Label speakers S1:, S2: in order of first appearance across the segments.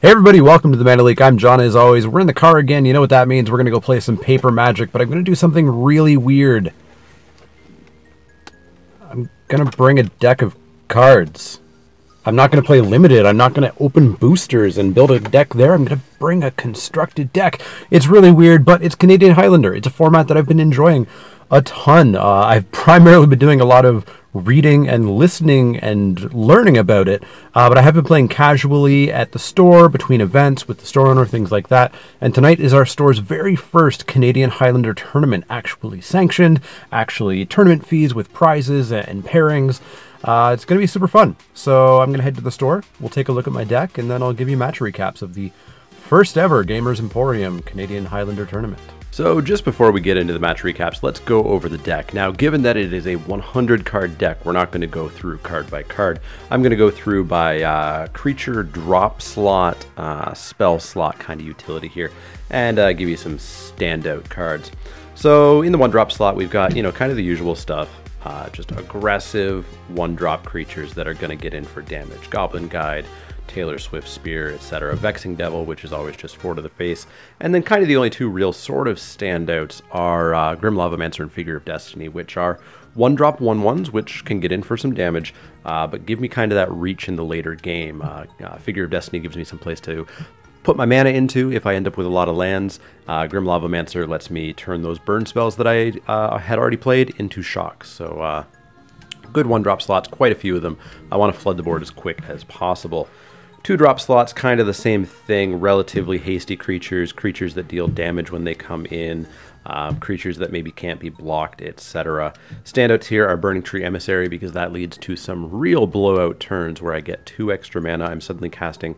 S1: Hey everybody, welcome to the Mana Leak. I'm John as always. We're in the car again. You know what that means. We're going to go play some paper magic, but I'm going to do something really weird. I'm going to bring a deck of cards. I'm not going to play limited. I'm not going to open boosters and build a deck there. I'm going to bring a constructed deck. It's really weird, but it's Canadian Highlander. It's a format that I've been enjoying a ton. I've primarily been doing a lot of reading and listening and learning about it, but I have been playing casually at the store, between events, with the store owner, things like that. And tonight is our store's very first Canadian Highlander tournament, actually sanctioned, actually tournament fees with prizes and pairings. It's going to be super fun. So I'm going to head to the store, we'll take a look at my deck, and then I'll give you match recaps of the first ever Gamers Emporium Canadian Highlander tournament. So just before we get into the match recaps, let's go over the deck. Now, given that it is a 100 card deck, we're not going to go through card by card. I'm going to go through by creature drop slot, spell slot kind of utility here, and give you some standout cards. So in the 1-drop slot, we've got, kind of the usual stuff. Just aggressive 1-drop creatures that are going to get in for damage. Goblin Guide, Taylor Swift Spear, etc. Vexing Devil, which is always just 4 to the face. And then kind of the only two real sort of standouts are Grim Lavamancer and Figure of Destiny, which are 1-drop 1/1s, which can get in for some damage, but give me kind of that reach in the later game. Figure of Destiny gives me some place to put my mana into if I end up with a lot of lands. Grim Lavamancer lets me turn those burn spells that I had already played into shocks. So good 1-drop slots, quite a few of them. I want to flood the board as quick as possible. 2-drop slots, kind of the same thing. Relatively hasty creatures, creatures that deal damage when they come in, creatures that maybe can't be blocked, etc. Standouts here are Burning Tree Emissary, because that leads to some real blowout turns where I get 2 extra mana. I'm suddenly casting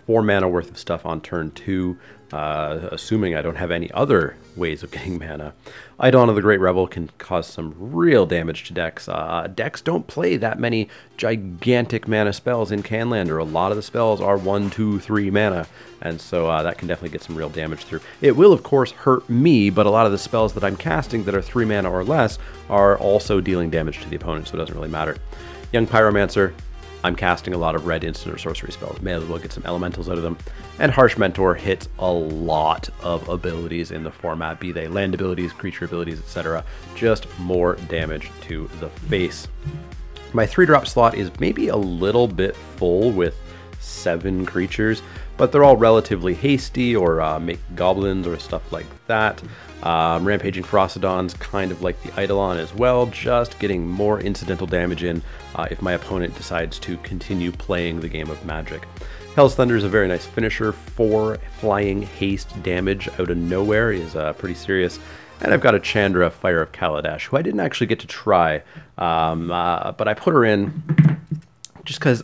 S1: 4 mana worth of stuff on turn 2, assuming I don't have any other ways of getting mana. Eidolon of the Great Revel can cause some real damage to decks. Decks don't play that many gigantic mana spells in Canlander. A lot of the spells are 1, 2, 3 mana, and so that can definitely get some real damage through. It will, of course, hurt me, but a lot of the spells that I'm casting that are 3 mana or less are also dealing damage to the opponent, so it doesn't really matter. Young Pyromancer, I'm casting a lot of red instant or sorcery spells. May as well get some elementals out of them. And Harsh Mentor hits a lot of abilities in the format, be they land abilities, creature abilities, etc. Just more damage to the face. My 3-drop slot is maybe a little bit full with 7 creatures, but they're all relatively hasty or make goblins or stuff like that. Rampaging Frostodons, kind of like the Eidolon as well, just getting more incidental damage in if my opponent decides to continue playing the game of Magic. Hell's Thunder is a very nice finisher. 4 flying haste damage out of nowhere is pretty serious. And I've got a Chandra, Fire of Kaladesh, who I didn't actually get to try, but I put her in just because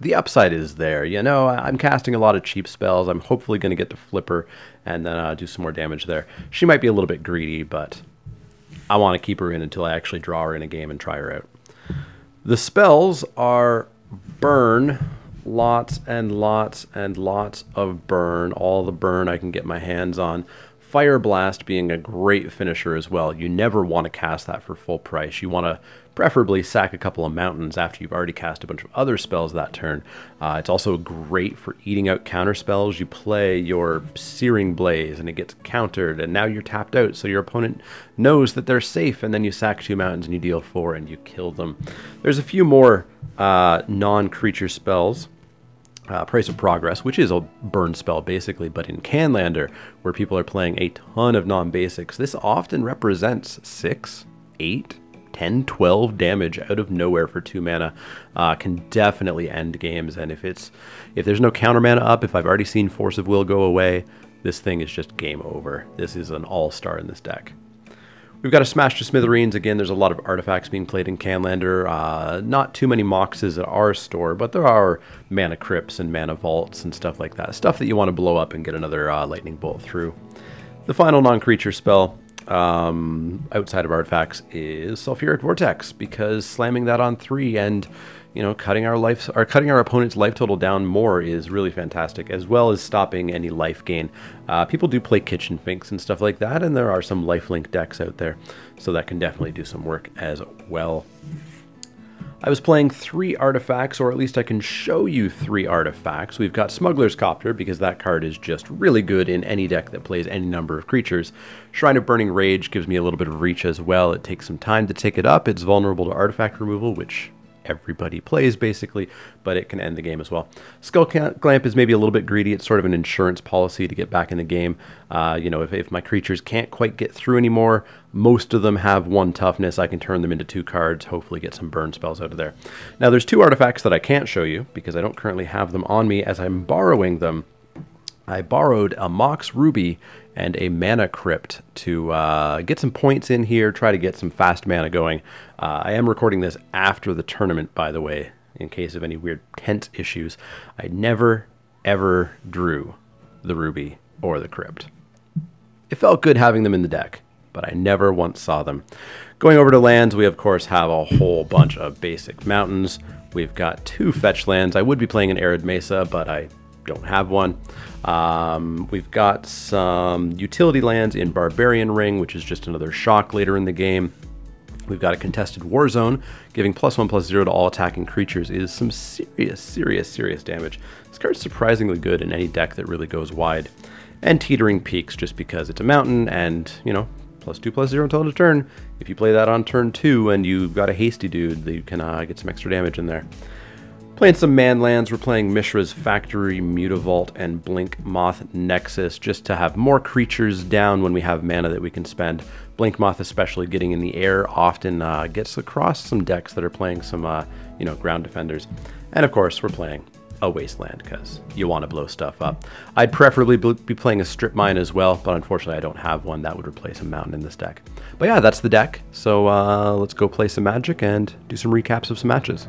S1: the upside is there. I'm casting a lot of cheap spells. I'm hopefully going to get to flip her and then do some more damage there. She might be a little bit greedy, but I want to keep her in until I actually draw her in a game and try her out. The spells are burn, lots and lots and lots of burn, all the burn I can get my hands on. Fire Blast being a great finisher as well. You never want to cast that for full price. You want to preferably sack a couple of mountains after you've already cast a bunch of other spells that turn. It's also great for eating out counter spells. You play your Searing Blaze and it gets countered, and now you're tapped out, so your opponent knows that they're safe, and then you sack 2 mountains and you deal 4 and you kill them. There's a few more non-creature spells. Price of Progress, which is a burn spell basically, but in Canlander, where people are playing a ton of non-basics, this often represents 6, 8, 10, 12 damage out of nowhere for 2 mana. Can definitely end games, and if there's no counter mana up, if I've already seen Force of Will go away, this thing is just game over. This is an all-star in this deck. We've got a Smash to Smithereens. Again, there's a lot of artifacts being played in Canlander. Not too many Moxes at our store, but there are Mana Crypts and Mana Vaults and stuff like that. Stuff that you want to blow up and get another Lightning Bolt through. The final non-creature spell outside of artifacts is Sulfuric Vortex, because slamming that on 3 and cutting our opponent's life total down more is really fantastic, as well as stopping any life gain. People do play Kitchen Finks and stuff like that, and there are some lifelink decks out there, so that can definitely do some work as well. I was playing 3 artifacts, or at least I can show you 3 artifacts. We've got Smuggler's Copter, because that card is just really good in any deck that plays any number of creatures. Shrine of Burning Rage gives me a little bit of reach as well. It takes some time to take it up. It's vulnerable to artifact removal, which everybody plays basically, but it can end the game as well. Skull Clamp is maybe a little bit greedy. It's sort of an insurance policy to get back in the game. You know, if my creatures can't quite get through anymore, most of them have 1 toughness. I can turn them into 2 cards, hopefully get some burn spells out of there. Now there's 2 artifacts that I can't show you because I don't currently have them on me as I'm borrowing them. I borrowed a Mox Ruby and a Mana Crypt to get some points in here, try to get some fast mana going. I am recording this after the tournament, by the way, in case of any weird tense issues. I never, ever drew the Ruby or the Crypt. It felt good having them in the deck, but I never once saw them. Going over to lands, we of course have a whole bunch of basic mountains. We've got 2 fetch lands. I would be playing an Arid Mesa, but I don't have one. We've got some utility lands in Barbarian Ring, which is just another shock later in the game. We've got a contested war zone, giving +1/+0 to all attacking creatures is some serious damage. This card's surprisingly good in any deck that really goes wide. And Teetering Peaks, just because it's a mountain and, you know, +2/+0 until end of turn. If you play that on turn 2 and you've got a hasty dude, you can get some extra damage in there. Playing some man lands, we're playing Mishra's Factory, Mutavault, and Blink Moth Nexus just to have more creatures down when we have mana that we can spend. Blink Moth, especially getting in the air, often gets across some decks that are playing some, you know, ground defenders. And of course, we're playing a Wasteland because you want to blow stuff up. I'd preferably be playing a Strip Mine as well, but unfortunately I don't have one that would replace a mountain in this deck. But yeah, that's the deck. So let's go play some Magic and do some recaps of some matches.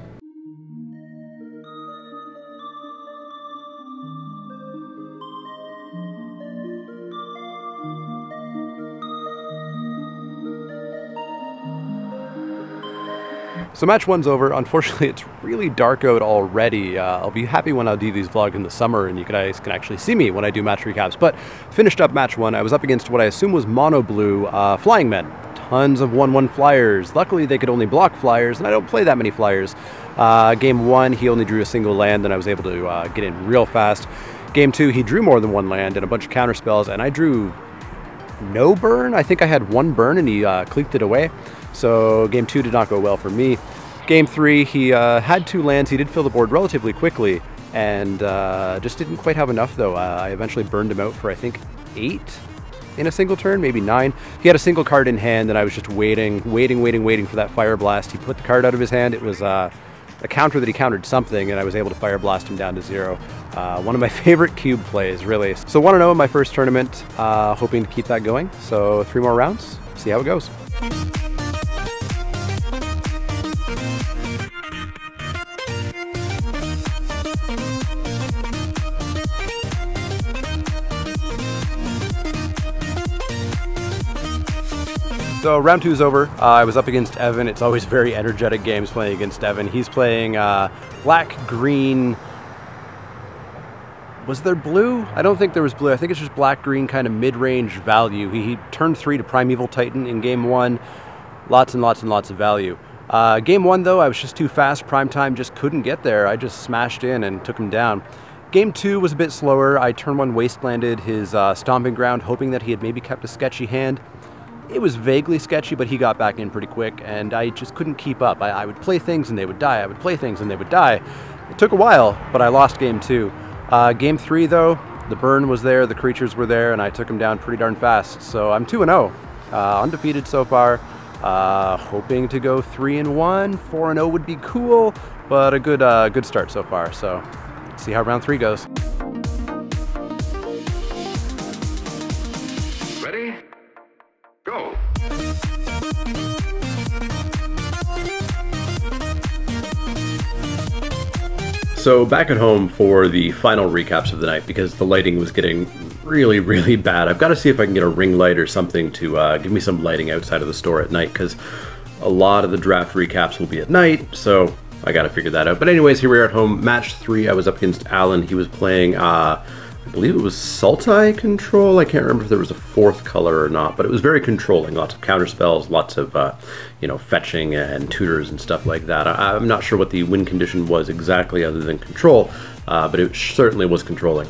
S1: So match 1's over. Unfortunately, it's really dark out already. I'll be happy when I do these vlogs in the summer and you guys can actually see me when I do match recaps. But finished up match 1. I was up against what I assume was mono blue flying men. Tons of 1/1 flyers. Luckily, they could only block flyers, and I don't play that many flyers. Game 1, he only drew a single land, and I was able to get in real fast. Game 2, he drew more than 1 land and a bunch of counter spells, and I drew no burn. I think I had 1 burn, and he clicked it away. So game 2 did not go well for me. Game 3, he had 2 lands. He did fill the board relatively quickly and just didn't quite have enough though. I eventually burned him out for I think 8 in a single turn, maybe 9. He had a single card in hand and I was just waiting for that Fire Blast. He put the card out of his hand. It was a counter that he countered something and I was able to Fire Blast him down to 0. One of my favorite cube plays, really. So 1-0 in my first tournament, hoping to keep that going. So 3 more rounds, see how it goes. So round 2 is over. I was up against Evan. It's always very energetic games playing against Evan. He's playing black, green. Was there blue? I don't think there was blue. I think it's just black, green, kind of mid-range value. He turned 3 to Primeval Titan in game 1. Lots and lots and lots of value. Game 1 though, I was just too fast. Prime time just couldn't get there. I just smashed in and took him down. Game 2 was a bit slower. I turn 1 wastelanded his Stomping Ground, hoping that he had maybe kept a sketchy hand. It was vaguely sketchy, but he got back in pretty quick, and I just couldn't keep up. I would play things and they would die. I would play things and they would die. It took a while, but I lost game 2. Game 3, though, the burn was there, the creatures were there, and I took him down pretty darn fast. So I'm 2-0, undefeated so far. Hoping to go 3-1. 4-0 would be cool, but a good start so far. So let's see how round 3 goes.
S2: Ready? Go!
S1: So back at home for the final recaps of the night because the lighting was getting really bad. I've got to see if I can get a ring light or something to give me some lighting outside of the store at night because a lot of the draft recaps will be at night, so I got to figure that out. But anyways, here we are at home. Match 3, I was up against Alan. He was playing I believe it was Sultai control. I can't remember if there was a fourth color or not, but it was very controlling. Lots of counter spells, lots of fetching and tutors and stuff like that. I'm not sure what the win condition was exactly other than control, but it certainly was controlling.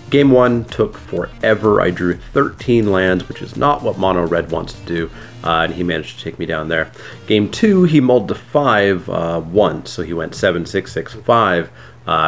S1: Game 1 took forever. I drew 13 lands, which is not what Mono Red wants to do, and he managed to take me down there. Game 2, he mulled to 5 once, so he went 7, 6, 6, 5.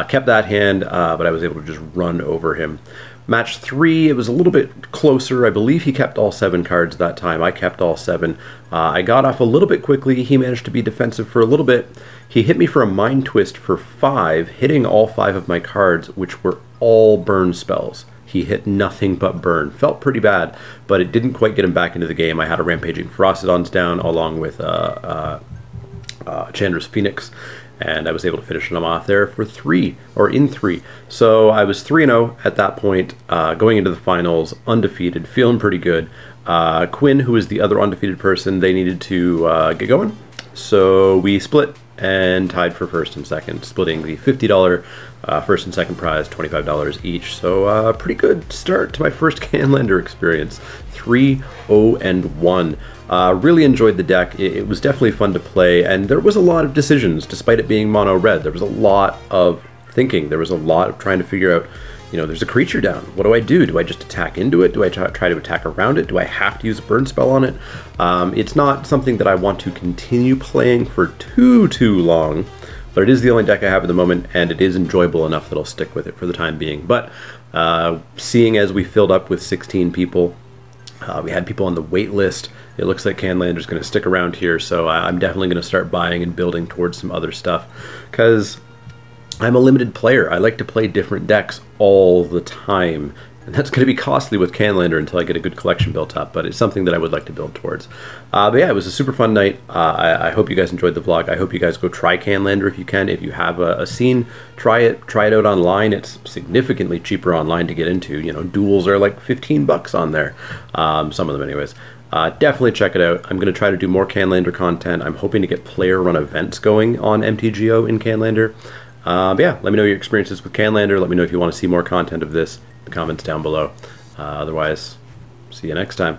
S1: Kept that hand, but I was able to just run over him. Match 3, it was a little bit closer. I believe he kept all 7 cards that time. I kept all 7. I got off a little bit quickly. He managed to be defensive for a little bit. He hit me for a Mind Twist for 5, hitting all 5 of my cards, which were all burn spells. He hit nothing but burn. Felt pretty bad, but it didn't quite get him back into the game. I had a Rampaging Ferocidons down along with Chandra's Phoenix, and I was able to finish them off there for 3, or in 3. So I was 3-0 at that point, going into the finals, undefeated, feeling pretty good. Quinn, who was the other undefeated person, they needed to get going. So we split and tied for first and second, splitting the $50 first and second prize, $25 each. So pretty good start to my first Highlander experience. 3-0-1. Really enjoyed the deck. It was definitely fun to play, and there was a lot of decisions, despite it being mono red. There was a lot of thinking. There was a lot of trying to figure out, there's a creature down. What do I do? Do I just attack into it? Do I try to attack around it? Do I have to use a burn spell on it? It's not something that I want to continue playing for too long, but it is the only deck I have at the moment, and it is enjoyable enough that I'll stick with it for the time being. But seeing as we filled up with 16 people, we had people on the wait list. It looks like Highlander is going to stick around here, so I'm definitely going to start buying and building towards some other stuff, because I'm a limited player. I like to play different decks all the time, and that's going to be costly with Highlander until I get a good collection built up, but it's something that I would like to build towards. But yeah, it was a super fun night. I hope you guys enjoyed the vlog. I hope you guys go try Highlander if you can. If you have a scene, try it out online. It's significantly cheaper online to get into. Duels are like 15 bucks on there, some of them anyways. Definitely check it out. I'm going to try to do more Highlander content. I'm hoping to get player run events going on MTGO in Highlander. But yeah, let me know your experiences with Highlander. Let me know if you want to see more content of this in the comments down below. Otherwise, see you next time.